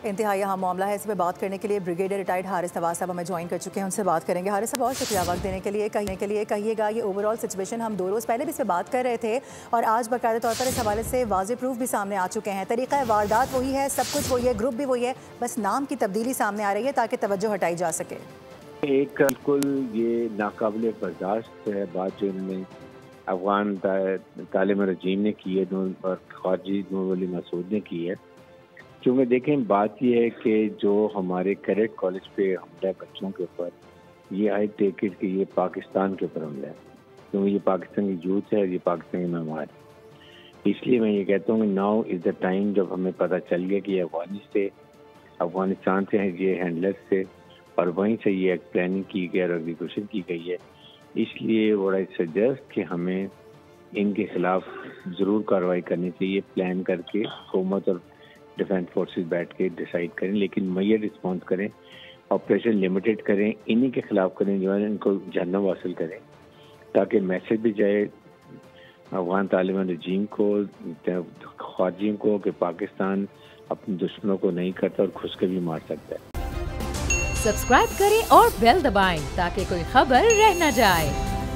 انتہائی اہم معاملہ ہے، اس پہ بات کرنے کے لیے بریگیڈیئر ریٹائرڈ حارث نواز صاحب ہمیں جوائن کر چکے ہیں، ان سے بات کریں گے۔ حارث صاحب بہت شکریہ وقت دینے کے لیے کہیے گا یہ اوور آل سچویشن، ہم 2 روز پہلے بھی اس پہ بات کر رہے تھے اور آج باقاعدہ طور پر اس حوالے سے واضح پروف بھی سامنے آ چکے ہیں۔ طریقہ واردات وہی ہے، سب کچھ وہی ہے، گروپ بھی وہی ہے، بس نام کی تبدیلی سامنے آ رہی ہے تاکہ توجہ ہٹائی جا سکے۔ ایک بالکل یہ ناقابل برداشت ہے بات جو انہوں نے افغان طالب رجیم نے کی ہے اور خواجی نور ولی مسعود نے کی ہے۔ کیونکہ دیکھیں بات یہ ہے کہ جو ہمارے کیڈٹ کالج پہ حملہ ہے بچوں کے اوپر، یہ آئی ٹیک اٹ کہ یہ پاکستان کے اوپر حملہ ہے، کیونکہ یہ پاکستان کی یوتھ ہے اور یہ پاکستان کی مہمان ہے۔ اس لیے میں یہ کہتا ہوں کہ ناؤ از دا ٹائم، جب ہمیں پتہ چل گیا کہ یہ افغانستان سے یہ ہینڈلرس تھے اور وہیں سے یہ ایک پلاننگ کی گئی اور ایگزیکیوشن کی گئی ہے، اس لیے وہ آئی سجیسٹ کہ ہمیں ان کے خلاف ضرور کارروائی کرنی چاہیے، پلان کر کے حکومت اور ڈیفینس فورسز بیٹھ کے ڈیسائیڈ کریں، لیکن میجر رسپانس کریں، آپریشن لمیٹڈ کریں، انہی کے خلاف کریں جو ہے ان کو جہنم حاصل کریں، تاکہ میسج بھی جائے افغان طالبان رجیم کو، خواجیوں کو، کہ پاکستان اپنے دشمنوں کو نہیں کرتا اور خود کے بھی مار سکتا ہے۔ سبسکرائب کریں اور بیل دبائیں تاکہ کوئی خبر رہ نہ جائے۔